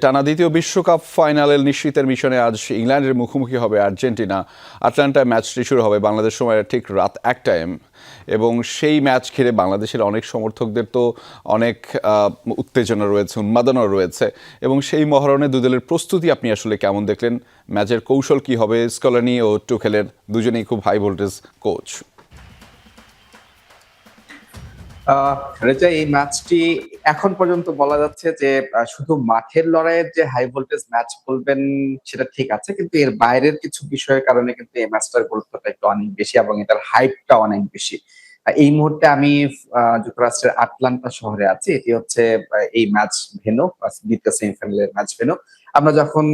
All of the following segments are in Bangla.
টানা দ্বিতীয় বিশ্বকাপ ফাইনালের নিশ্চিতের মিশনে আজ ইংল্যান্ডের মুখোমুখি হবে আর্জেন্টিনা। আটলান্টায় ম্যাচটি শুরু হবে বাংলাদেশ সময় ঠিক রাত 1টায় এবং সেই ম্যাচ ঘিরে বাংলাদেশের অনেক সমর্থকদের তো অনেক উত্তেজনা রয়েছে, উন্মাদনা রয়েছে এবং সেই মহরণে দুদলের প্রস্তুতি আপনি আসলে কেমন দেখলেন? ম্যাচের কৌশল কি হবে? স্কলানি ও টুখেলের দুজনেই খুব হাই ভোল্টেজ কোচ। রেজা, এই ম্যাচটি এখন পর্যন্ত বলা যাচ্ছে যে শুধু মাঠের লড়াইয়ের যে হাই ভোল্টেজ ম্যাচ বলবেন সেটা ঠিক আছে, কিন্তু এর বাইরের কিছু বিষয়ের কারণে কিন্তু এই ম্যাচটার গুরুত্বটা একটু অনেক বেশি এবং এটার হাইপটা অনেক বেশি। এই মুহূর্তে আমি যুক্তরাষ্ট্রের আটলান্টা শহরে আছি। এটি হচ্ছে এই ম্যাচ ভেন্যু, দ্বিতীয় সেমিফাইনালের ম্যাচ ভেন্যু। আমরা যখন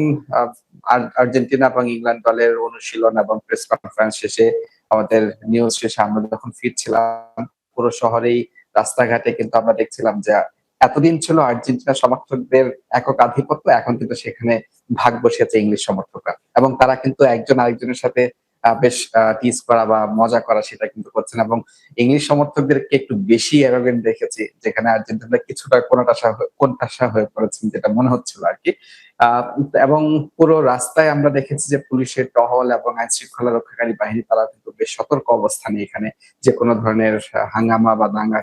আর্জেন্টিনা এবং ইংল্যান্ড দলের অনুশীলন এবং প্রেস কনফারেন্স শেষে, আমাদের নিউজ শেষে আমরা যখন ফিরছিলাম, পুরো শহরেই রাস্তাঘাটে কিন্তু আমরা দেখছিলাম যে এতদিন ছিল আর্জেন্টিনা সমর্থকদের একক আধিপত্য, এখন কিন্তু সেখানে ভাগ বসিয়েছে ইংলিশ সমর্থকরা এবং তারা কিন্তু একজন আরেকজনের সাথে বেশ টিজ করা বা মজা করা সেটা কিন্তু করছেন এবং ইংলিশ সমর্থকদেরকে একটু বেশি অ্যারোগেন্ট দেখেছি, যেখানে আর্জেন্টিনা কিছুটা কোণঠাসা হয়ে পড়েছেন যেটা মনে হচ্ছিল আর কি। এবং পুরো রাস্তায় আমরা দেখেছি যে পুলিশের টহল এবং আইন শৃঙ্খলা রক্ষাকারী বাহিনী তারা কিন্তু বেশ সতর্ক অবস্থানে এখানে যে কোনো ধরনের হাঙ্গামা বা দাঙ্গা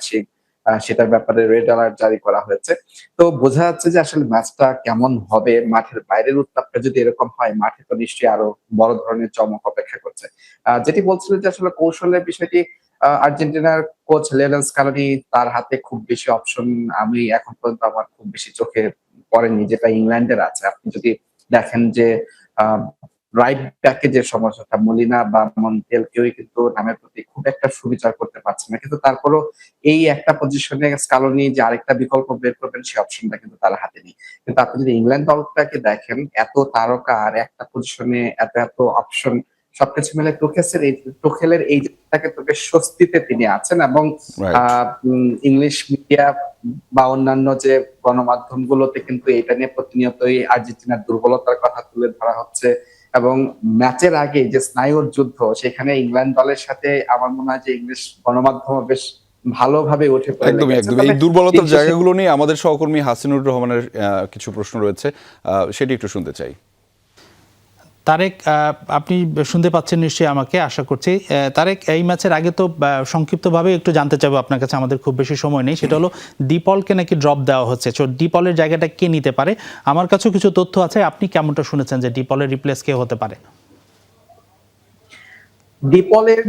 সেটার ব্যাপারে রেড অ্যালার্ট জারি করা হয়েছে। তো বোঝা যাচ্ছে যে আসলে ম্যাচটা কেমন হবে। মাঠের বাইরের উত্তাপটা যদি এরকম হয়, মাঠে তো নিশ্চয়ই আরো বড় ধরনের চমক অপেক্ষা করছে। যেটি বলছিল যে আসলে কৌশলের বিষয়টি, আর্জেন্টিনার কোচ লিওনেল স্কালোনি, তার হাতে খুব বেশি অপশন আমি এখন পর্যন্ত আমার খুব বেশি চোখে পড়েনি, যেটা ইংল্যান্ডের আছে। আপনি যদি দেখেন যে রাইট ব্যাকে যে সমস্যাটা, মলিনা বা মন্টিয়েল কেউই কিন্তু নামের প্রতি খুব একটা সুবিচার করতে পারছে না, কিন্তু তারপরও এই একটা পজিশনে স্কালোনি যে আরেকটা বিকল্প বের করবেন সেই অপশনটা কিন্তু তার হাতে নেই। কিন্তু আপনি যদি ইংল্যান্ড দলটাকে দেখেন, এত তারকা আর একটা পজিশনে এত এত অপশন, সবকিছু মিলে টুখেলের এই জায়গাটাকে তো বেশ স্বস্তিতে তিনি আছেন এবং রাইট। ইংলিশ মিডিয়া বা অন্যান্য যে গণমাধ্যম গুলোতে কিন্তু এটা নিয়ে প্রতিনিয়তই আর্জেন্টিনার দুর্বলতার কথা তুলে ধরা হচ্ছে এবং ম্যাচের আগে যে স্নায়ুর যুদ্ধ, সেখানে ইংল্যান্ড দলের সাথে আমার মনে হয় যে ইংলিশ গণমাধ্যম বেশ ভালোভাবে উঠে পড়ে একদমই লেগেছে। একদমই তবে এই দুর্বলতার দিন শেষে জায়গাগুলো নিয়ে আমাদের সহকর্মী হাসিনুর রহমানের কিছু প্রশ্ন রয়েছে, সেটি একটু শুনতে চাই। তারেক, আপনি শুনতে পাচ্ছেন নিশ্চয়ই আমাকে, আশা করছি। তারেক, এই ম্যাচের আগে তো সংক্ষিপ্তভাবে একটু জানতে চাইবো আপনার কাছে, আমাদের খুব বেশি সময় নেই। সেটা হলো ডিপলকে নাকি ড্রপ দেওয়া হচ্ছে। ডিপলের জায়গাটা কে নিতে পারে? আমার কাছেও কিছু তথ্য আছে, আপনি কেমনটা শুনেছেন যে ডিপলের রিপ্লেস কে হতে পারে? ডিপলের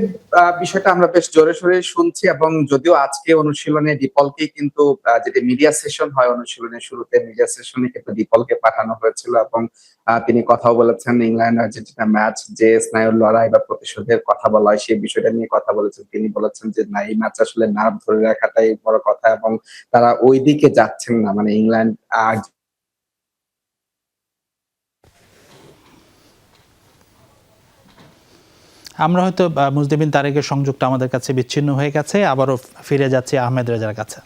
বিষয়টা আমরা বেশ জোরে সোরে শুনছি এবং যদিও আজকে অনুশীলনে ডিপলকে কিন্তু, যেটি মিডিয়া সেশন হয় অনুশীলনের শুরুতে, মিডিয়া সেশনে কিন্তু ডিপলকে পাঠানো হয়েছিল এবং তিনি কথাও বলেছেন ইংল্যান্ড আর্জেন্টিনা ম্যাচ যে স্নায়ুর লড়াই বা প্রতিশোধের কথা বলা হয় সেই বিষয়টা নিয়ে কথা বলেছেন। তিনি বলেছেন যে না, এই ম্যাচ আসলে নার্ভ ধরে রাখাটাই বড় কথা এবং তারা ওই দিকে যাচ্ছেন না, মানে ইংল্যান্ড আমরা হয়তো মুজদিবিন তারেকের সংযোগটা আমাদের কাছে বিচ্ছিন্ন হয়ে গেছে, আবারও ফিরে যাচ্ছি আহমেদ রেজার কাছে।